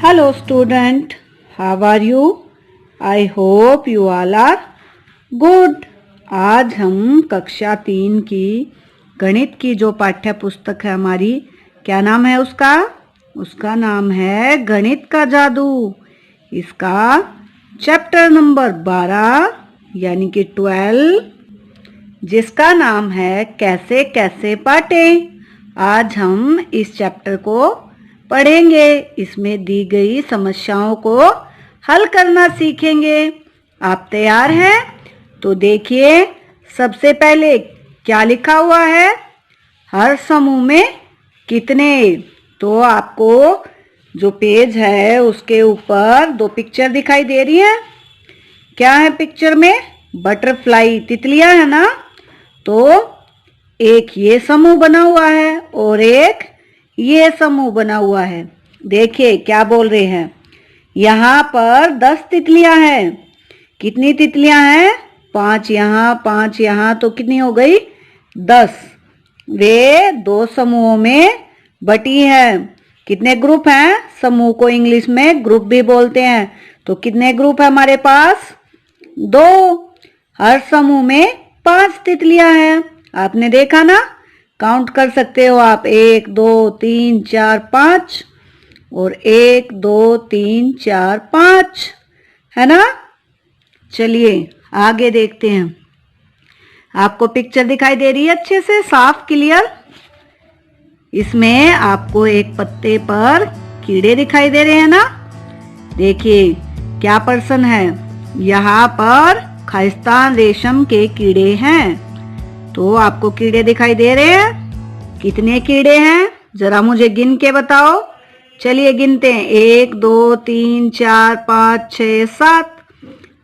Hello student, how are you? I hope you all are good. आज हम कक्षा 3 की गणित की जो पाठ्य पुस्तक है हमारी, क्या नाम है उसका? उसका नाम है गणित का जादू। इसका चैप्टर नंबर 12 यानी कि 12, जिसका नाम है कैसे कैसे बांटे। आज हम इस चैप्टर को पढ़ेंगे। इसमें दी गई समस्याओं को हल करना सीखेंगे। आप तैयार हैं? तो देखिए, सबसे पहले क्या लिखा हुआ है? हर समूह में कितने। तो आपको जो पेज है उसके ऊपर दो पिक्चर दिखाई दे रही है। क्या है पिक्चर में? बटरफ्लाई, तितलियां है ना। तो एक ये समूह बना हुआ है और एक ये समूह बना हुआ है। देखिए क्या बोल रहे हैं। यहाँ पर 10 तितलियां हैं। कितनी तितलियां हैं? 5 यहाँ 5 यहाँ, तो कितनी हो गई? 10। वे 2 समूहों में बटी है। कितने ग्रुप हैं? समूह को इंग्लिश में ग्रुप भी बोलते हैं। तो कितने ग्रुप है हमारे पास? 2। हर समूह में 5 तितलियां हैं। आपने देखा ना, काउंट कर सकते हो आप। 1 2 3 4 5 और 1 2 3 4 5, है ना। चलिए आगे देखते हैं। आपको पिक्चर दिखाई दे रही है अच्छे से, साफ क्लियर। इसमें आपको एक पत्ते पर कीड़े दिखाई दे रहे हैं ना। देखिए क्या पर्सन है। यहाँ पर खालिस्तान रेशम के कीड़े हैं। तो आपको कीड़े दिखाई दे रहे हैं। कितने कीड़े हैं जरा मुझे गिन के बताओ। चलिए गिनते हैं। 1 2 3 4 5 6 7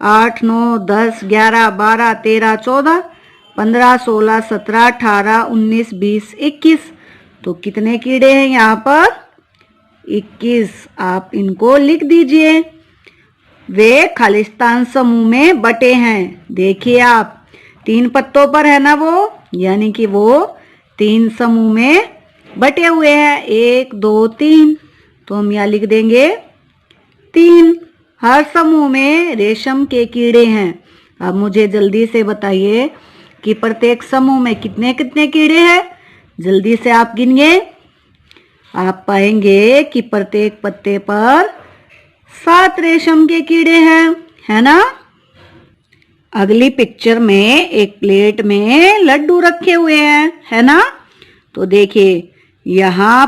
8 9 10 11 12 13 14 15 16 17 18 19 20 21। तो कितने कीड़े हैं यहाँ पर? 21। आप इनको लिख दीजिए। वे खालिस्तान समूह में बटे हैं। देखिए आप, 3 पत्तों पर है ना वो, यानी कि वो 3 समूह में बटे हुए हैं। 1 2 3, तो हम यहाँ लिख देंगे 3। हर समूह में रेशम के कीड़े हैं। अब मुझे जल्दी से बताइए कि प्रत्येक समूह में कितने कितने कीड़े हैं। जल्दी से आप गिनिए। आप पाएंगे कि प्रत्येक पत्ते पर 7 रेशम के कीड़े हैं, है ना। अगली पिक्चर में एक प्लेट में लड्डू रखे हुए हैं, है ना। तो देखिए यहाँ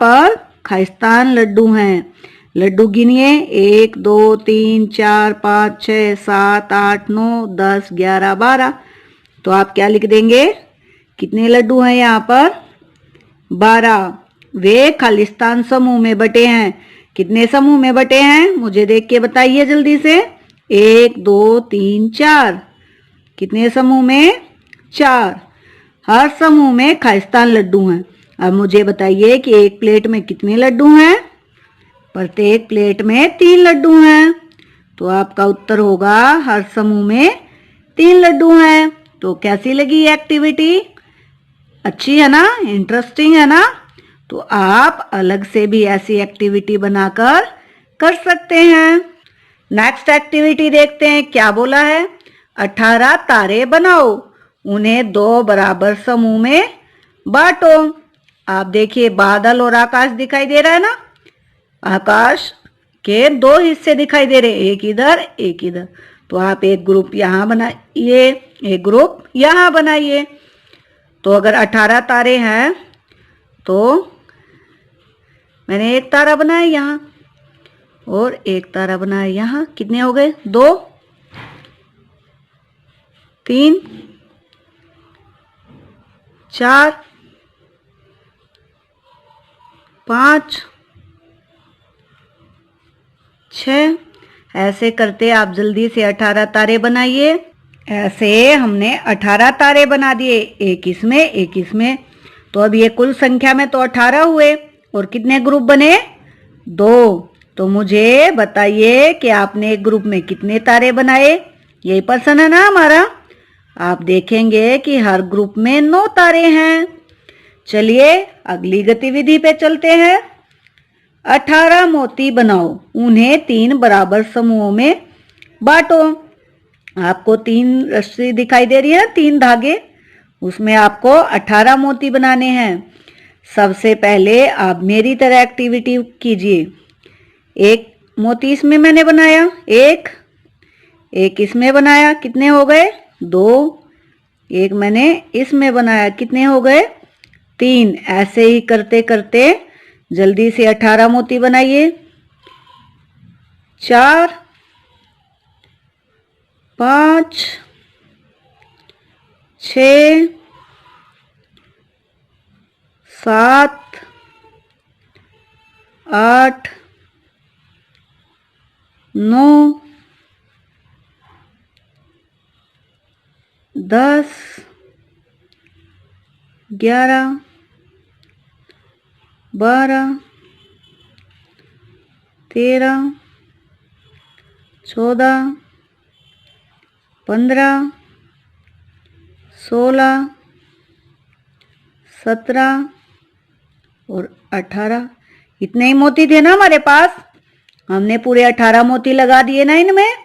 पर खालिस्तान लड्डू हैं। लड्डू गिनिए। 1 2 3 4 5 6 7 8 9 10 11 12। तो आप क्या लिख देंगे? कितने लड्डू हैं यहाँ पर? 12। वे खालिस्तान समूह में बटे हैं। कितने समूह में बटे हैं मुझे देख के बताइए जल्दी से। 1 2 3 4। कितने समूह में? 4। हर समूह में खालिस्तान लड्डू हैं। अब मुझे बताइए कि एक प्लेट में कितने लड्डू हैं? प्रत्येक प्लेट में 3 लड्डू हैं। तो आपका उत्तर होगा हर समूह में 3 लड्डू हैं। तो कैसी लगी एक्टिविटी? अच्छी है ना, इंटरेस्टिंग है ना। तो आप अलग से भी ऐसी एक्टिविटी बनाकर कर सकते हैं। नेक्स्ट एक्टिविटी देखते हैं क्या बोला है। 18 तारे बनाओ, उन्हें 2 बराबर समूह में बांटो। आप देखिए बादल और आकाश दिखाई दे रहा है ना। आकाश के 2 हिस्से दिखाई दे रहे हैं, एक इधर एक इधर। तो आप एक ग्रुप यहाँ बनाइए, एक ग्रुप यहाँ बनाइए। तो अगर 18 तारे हैं तो मैंने एक तारा बनाया यहाँ और एक तारा बनाया यहाँ। कितने हो गए? 2 3 4 5 6। ऐसे करते आप जल्दी से 18 तारे बनाइए। ऐसे हमने 18 तारे बना दिए, एक इसमें एक इसमें। तो अब ये कुल संख्या में तो 18 हुए और कितने ग्रुप बने? 2। तो मुझे बताइए कि आपने एक ग्रुप में कितने तारे बनाए। यही प्रश्न है ना हमारा। आप देखेंगे कि हर ग्रुप में 9 तारे हैं। चलिए अगली गतिविधि पे चलते हैं। 18 मोती बनाओ, उन्हें 3 बराबर समूहों में बांटो। आपको 3 रस्सी दिखाई दे रही है, 3 धागे, उसमें आपको 18 मोती बनाने हैं। सबसे पहले आप मेरी तरह एक्टिविटी कीजिए। एक मोती इसमें मैंने बनाया, एक इसमें बनाया, कितने हो गए? 2। एक मैंने इसमें बनाया, कितने हो गए? 3। ऐसे ही करते करते जल्दी से 18 मोती बनाइए। 4, 5, 6, 7, 8, 9, 10, 11, 12, 13, 14, 15, 16, 17 और 18। इतने ही मोती थे ना हमारे पास, हमने पूरे 18 मोती लगा दिए ना इनमें।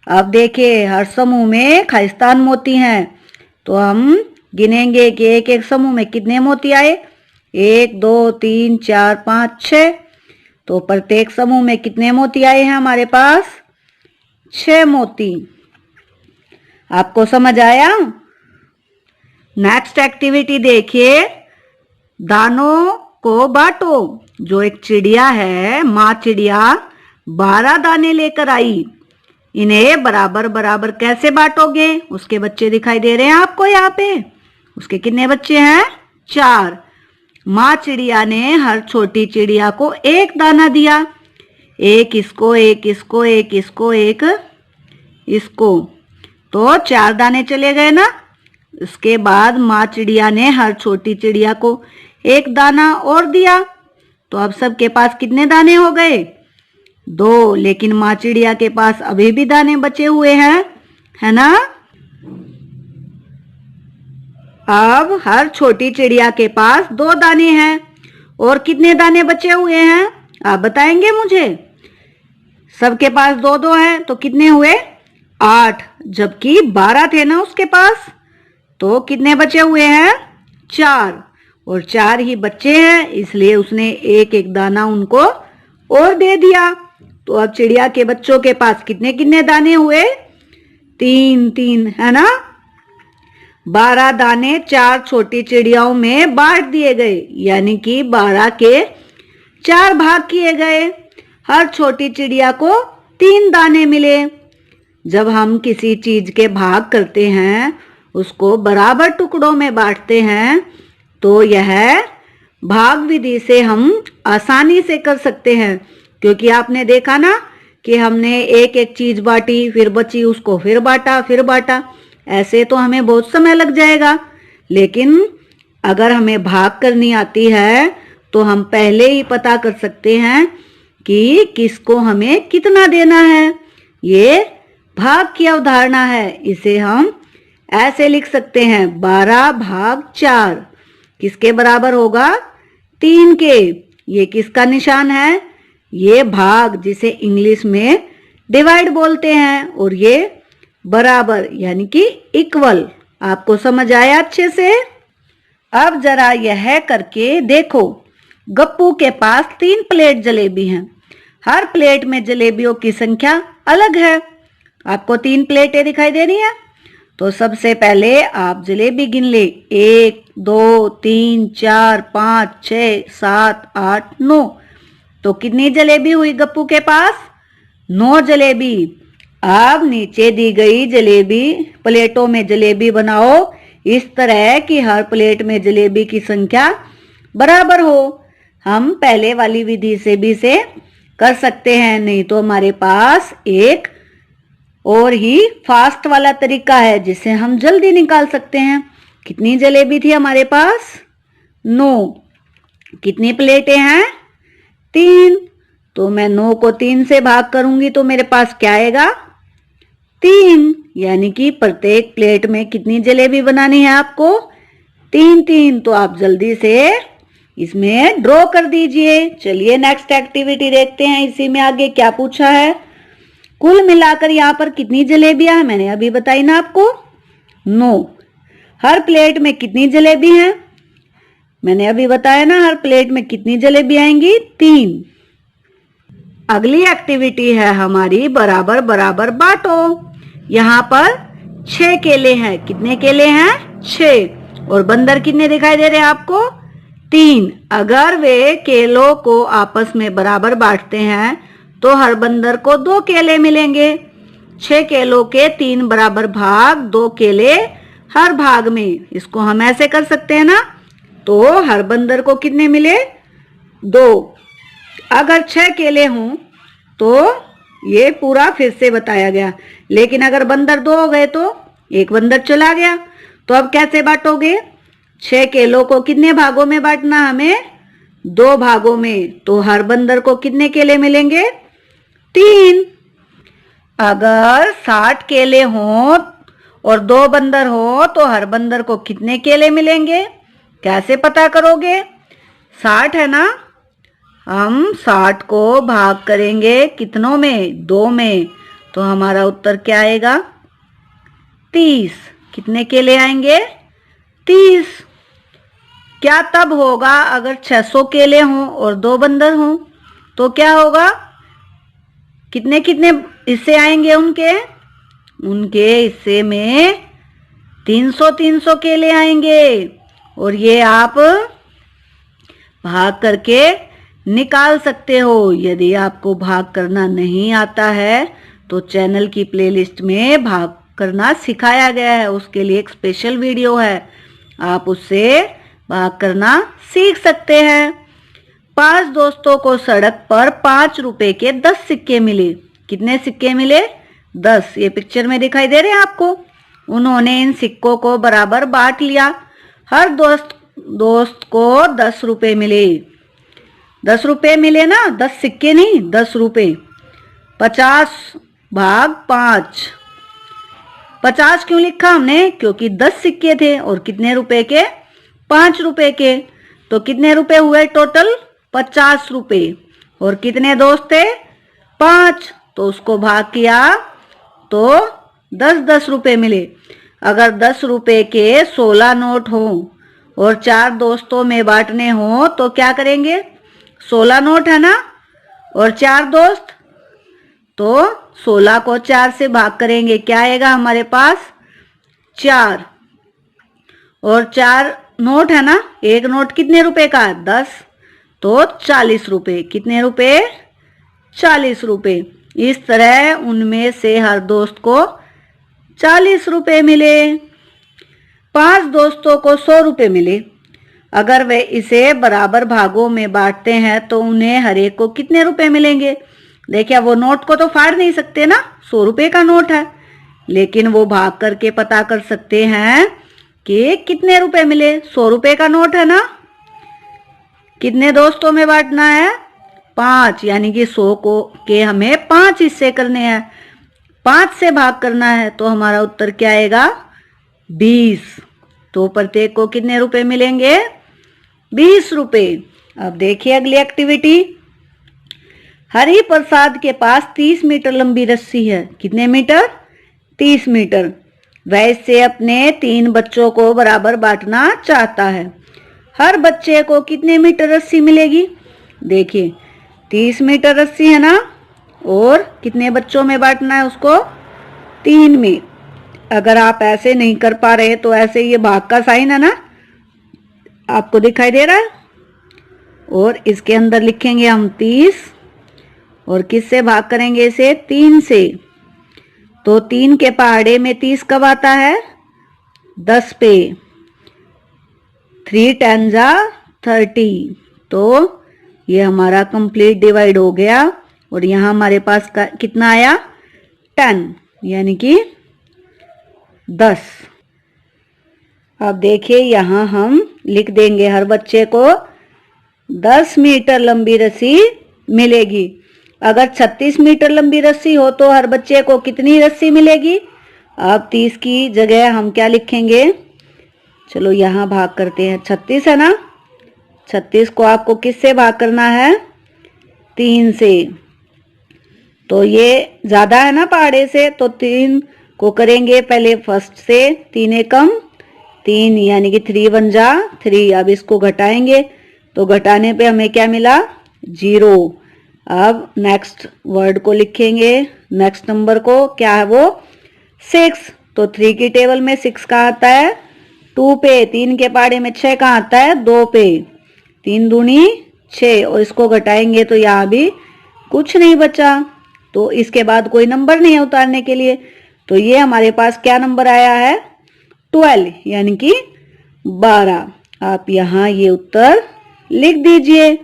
अब देखिए हर समूह में खालिस्तान मोती हैं, तो हम गिनेंगे कि एक एक समूह में कितने मोती आए। 1, 2, 3, 4, 5, 6। तो प्रत्येक समूह में कितने मोती आए हैं हमारे पास? 6 मोती। आपको समझ आया? नेक्स्ट एक्टिविटी देखिए, दानों को बांटो। जो एक चिड़िया है, माँ चिड़िया 12 दाने लेकर आई, इन्हें बराबर बराबर कैसे बांटोगे? उसके बच्चे दिखाई दे रहे हैं आपको यहाँ पे। उसके कितने बच्चे हैं? 4। माँ चिड़िया ने हर छोटी चिड़िया को एक दाना दिया, एक इसको, एक इसको, एक इसको, एक इसको, तो 4 दाने चले गए ना। उसके बाद माँ चिड़िया ने हर छोटी चिड़िया को एक दाना और दिया, तो अब सबके पास कितने दाने हो गए? 2। लेकिन माँ चिड़िया के पास अभी भी दाने बचे हुए हैं, है ना। अब हर छोटी चिड़िया के पास 2 दाने हैं, और कितने दाने बचे हुए हैं आप बताएंगे मुझे? सबके पास 2-2 हैं, तो कितने हुए? 8। जबकि 12 थे ना उसके पास, तो कितने बचे हुए हैं? 4। और 4 ही बच्चे हैं, इसलिए उसने एक एक दाना उनको और दे दिया। तो अब चिड़िया के बच्चों के पास कितने कितने दाने हुए? 3-3, है ना। 12 दाने 4 छोटी चिड़ियाओं में बांट दिए गए, यानी कि 12 के 4 भाग किए गए। हर छोटी चिड़िया को 3 दाने मिले। जब हम किसी चीज के भाग करते हैं, उसको बराबर टुकड़ों में बांटते हैं, तो यह भाग विधि से हम आसानी से कर सकते हैं। क्योंकि आपने देखा ना कि हमने एक एक चीज बांटी, फिर बची उसको फिर बांटा, ऐसे तो हमें बहुत समय लग जाएगा। लेकिन अगर हमें भाग करनी आती है, तो हम पहले ही पता कर सकते हैं कि किसको हमें कितना देना है। ये भाग की अवधारणा है, इसे हम ऐसे लिख सकते हैं, 12 भाग 4 किसके बराबर होगा? 3 के। ये किसका निशान है? ये भाग, जिसे इंग्लिश में डिवाइड बोलते हैं, और ये बराबर यानी कि इक्वल। आपको समझ आया अच्छे से? अब जरा यह करके देखो, गप्पू के पास 3 प्लेट जलेबी हैं। हर प्लेट में जलेबियों की संख्या अलग है। आपको 3 प्लेटें दिखाई दे रही हैं, तो सबसे पहले आप जलेबी गिन ले। 1, 2, 3, 4, 5, 6, 7, 8, 9। तो कितनी जलेबी हुई गप्पू के पास? 9 जलेबी। अब नीचे दी गई जलेबी प्लेटों में जलेबी बनाओ इस तरह कि हर प्लेट में जलेबी की संख्या बराबर हो। हम पहले वाली विधि से भी इसे कर सकते हैं, नहीं तो हमारे पास एक और ही फास्ट वाला तरीका है जिससे हम जल्दी निकाल सकते हैं। कितनी जलेबी थी हमारे पास? 9। कितनी प्लेटें हैं? 3। तो मैं 9 को 3 से भाग करूंगी तो मेरे पास क्या आएगा? 3। यानी कि प्रत्येक प्लेट में कितनी जलेबी बनानी है आपको? 3-3। तो आप जल्दी से इसमें ड्रॉ कर दीजिए। चलिए नेक्स्ट एक्टिविटी देखते हैं, इसी में आगे क्या पूछा है। कुल मिलाकर यहाँ पर कितनी जलेबियां हैं, मैंने अभी बताई ना आपको, 9। हर प्लेट में कितनी जलेबी हैं, मैंने अभी बताया ना, हर प्लेट में कितनी जलेबी आएंगी, 3। अगली एक्टिविटी है हमारी बराबर बराबर बांटो। यहाँ पर 6 केले हैं, कितने केले हैं, 6। और बंदर कितने दिखाई दे रहे हैं आपको, 3। अगर वे केलों को आपस में बराबर बांटते हैं तो हर बंदर को 2 केले मिलेंगे। 6 केलों के 3 बराबर भाग, 2 केले हर भाग में। इसको हम ऐसे कर सकते हैं ना, तो हर बंदर को कितने मिले, 2। अगर 6 केले हों तो ये पूरा फिर से बताया गया, लेकिन अगर बंदर 2 हो गए तो एक बंदर चला गया, तो अब कैसे बांटोगे। 6 केलों को कितने भागों में बांटना, हमें 2 भागों में, तो हर बंदर को कितने केले मिलेंगे, 3। अगर 60 केले हों और 2 बंदर हो तो हर बंदर को कितने केले मिलेंगे, कैसे पता करोगे। 60 है ना, हम 60 को भाग करेंगे कितनों में, 2 में, तो हमारा उत्तर क्या आएगा, 30। कितने केले आएंगे, 30। क्या तब होगा अगर 600 केले हों और 2 बंदर हों, तो क्या होगा, कितने कितने हिस्से आएंगे उनके हिस्से में 300 केले आएंगे। और ये आप भाग करके निकाल सकते हो। यदि आपको भाग करना नहीं आता है तो चैनल की प्लेलिस्ट में भाग करना सिखाया गया है, उसके लिए एक स्पेशल वीडियो है, आप उससे भाग करना सीख सकते हैं। 5 दोस्तों को सड़क पर 5 रुपए के 10 सिक्के मिले। कितने सिक्के मिले, 10। ये पिक्चर में दिखाई दे रहे हैं आपको। उन्होंने इन सिक्कों को बराबर बांट लिया। हर दोस्त को 10 रुपए मिले। 10 रुपए मिले ना, 10 सिक्के नहीं, 10 रुपए। 50 भाग 5। 50 क्यों लिखा हमने, क्योंकि 10 सिक्के थे और कितने रुपए के, 5 रुपए के। तो कितने रुपए हुए टोटल, 50 रुपए। और कितने दोस्त थे, 5, तो उसको भाग किया तो 10 रुपए मिले। अगर 10 रुपए के 16 नोट हों और 4 दोस्तों में बांटने हों तो क्या करेंगे, 16 नोट है ना और 4 दोस्त, तो 16 को 4 से भाग करेंगे, क्या आएगा हमारे पास, 4। और 4 नोट है ना, एक नोट कितने रुपए का, 10, तो 40 रुपए। कितने रुपए, 40 रुपए। इस तरह उनमें से हर दोस्त को 40 रुपए मिले। 5 दोस्तों को 100 रुपए मिले। अगर वे इसे बराबर भागों में बांटते हैं तो उन्हें हर एक को कितने रुपए मिलेंगे। देखिए वो नोट को तो फाड़ नहीं सकते ना, 100 रुपए का नोट है, लेकिन वो भाग करके पता कर सकते हैं कि कितने रुपए मिले। 100 रुपए का नोट है ना, कितने दोस्तों में बांटना है, 5, यानी कि 100 को के हमें 5 हिस्से करने हैं, 5 से भाग करना है, तो हमारा उत्तर क्या आएगा, 20। तो प्रत्येक को कितने रुपए मिलेंगे, 20 रुपए। अब देखिए अगली एक्टिविटी। हरि प्रसाद के पास 30 मीटर लंबी रस्सी है। कितने मीटर, 30 मीटर। वह इससे अपने 3 बच्चों को बराबर बांटना चाहता है। हर बच्चे को कितने मीटर रस्सी मिलेगी। देखिए 30 मीटर रस्सी है ना, और कितने बच्चों में बांटना है उसको, 3 में। अगर आप ऐसे नहीं कर पा रहे तो ऐसे ये भाग का साइन है ना, आपको दिखाई दे रहा है, और इसके अंदर लिखेंगे हम 30, और किससे भाग करेंगे इसे, 3 से। तो 3 के पहाड़े में 30 कब आता है, 10 पे। 3 10 जा 30। तो ये हमारा कंप्लीट डिवाइड हो गया, और यहाँ हमारे पास कितना आया, 10, यानी कि 10। अब देखिए यहाँ हम लिख देंगे हर बच्चे को 10 मीटर लंबी रस्सी मिलेगी। अगर 36 मीटर लंबी रस्सी हो तो हर बच्चे को कितनी रस्सी मिलेगी। अब 30 की जगह हम क्या लिखेंगे, चलो यहाँ भाग करते हैं, 36 है ना, 36 को आपको किससे भाग करना है? 3 से। तो ये ज्यादा है ना पहाड़े से, तो 3 को करेंगे पहले फर्स्ट से। 3 एकम 3 यानी कि 3 बन जा 3। अब इसको घटाएंगे तो घटाने पे हमें क्या मिला? 0। अब नेक्स्ट वर्ड को लिखेंगे, नेक्स्ट नंबर को, क्या है वो? 6। तो 3 की टेबल में 6 कहाँ आता है? 2 पे। 3 के पहाड़े में 6 कहाँ आता है? 2 पे। 3 दूनी 6 और इसको घटाएंगे तो यहाँ भी कुछ नहीं बचा, तो इसके बाद कोई नंबर नहीं है उतारने के लिए। तो ये हमारे पास क्या नंबर आया है? 12 यानी कि 12। आप यहाँ ये उत्तर लिख दीजिए।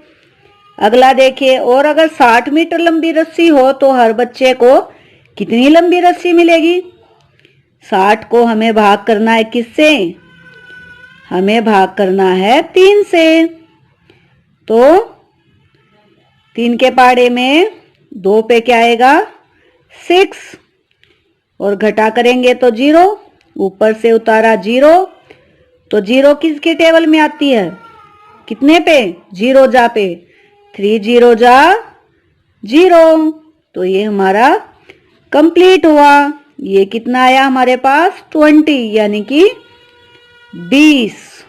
अगला देखिए, और अगर 60 मीटर लंबी रस्सी हो तो हर बच्चे को कितनी लंबी रस्सी मिलेगी? 60 को हमें भाग करना है किससे? हमें भाग करना है 3 से। तो 3 के पहाड़े में 2 पे क्या आएगा? 6 और घटा करेंगे तो 0। ऊपर से उतारा 0, तो 0 किसके टेबल में आती है? कितने पे? 0 जा पे। 3 0 जा 0। तो ये हमारा कंप्लीट हुआ। ये कितना आया हमारे पास? 20 यानी कि 20।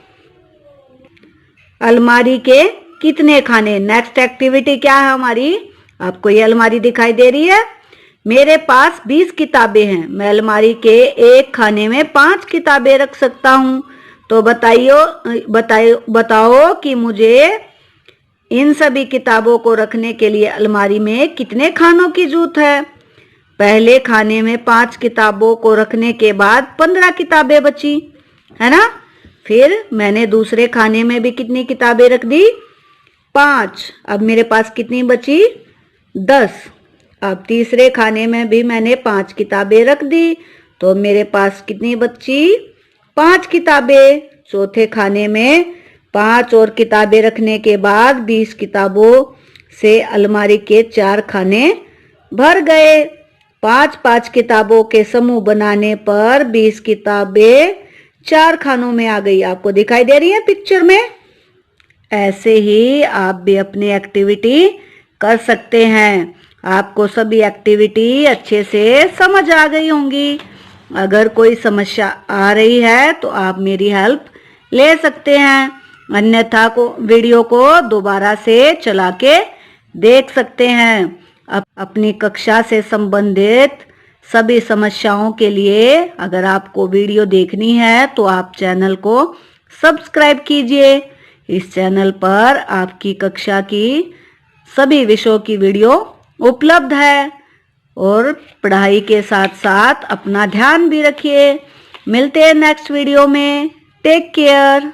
अलमारी के कितने खाने? नेक्स्ट एक्टिविटी क्या है हमारी? आपको ये अलमारी दिखाई दे रही है? मेरे पास 20 किताबें हैं। मैं अलमारी के एक खाने में 5 किताबें रख सकता हूँ। तो बताओ कि मुझे इन सभी किताबों को रखने के लिए अलमारी में कितने खानों की जरूरत है? पहले खाने में 5 किताबों को रखने के बाद 15 किताबें बची, है ना? फिर मैंने दूसरे खाने में भी कितनी किताबें रख दी? 5। अब मेरे पास कितनी बची? 10। अब तीसरे खाने में भी मैंने 5 किताबें रख दी, तो मेरे पास कितनी बची? 5 किताबें। चौथे खाने में 5 और किताबें रखने के बाद 20 किताबों से अलमारी के 4 खाने भर गए। 5-5 किताबों के समूह बनाने पर 20 किताबें 4 खानों में आ गई। आपको दिखाई दे रही है पिक्चर में? ऐसे ही आप भी अपनी एक्टिविटी कर सकते हैं। आपको सभी एक्टिविटी अच्छे से समझ आ गई होंगी। अगर कोई समस्या आ रही है तो आप मेरी हेल्प ले सकते हैं, अन्यथा वीडियो को दोबारा से चला के देख सकते हैं। अपनी कक्षा से संबंधित सभी समस्याओं के लिए अगर आपको वीडियो देखनी है तो आप चैनल को सब्सक्राइब कीजिए। इस चैनल पर आपकी कक्षा की सभी विषयों की वीडियो उपलब्ध है। और पढ़ाई के साथ साथ अपना ध्यान भी रखिए। मिलते हैं नेक्स्ट वीडियो में। Take care.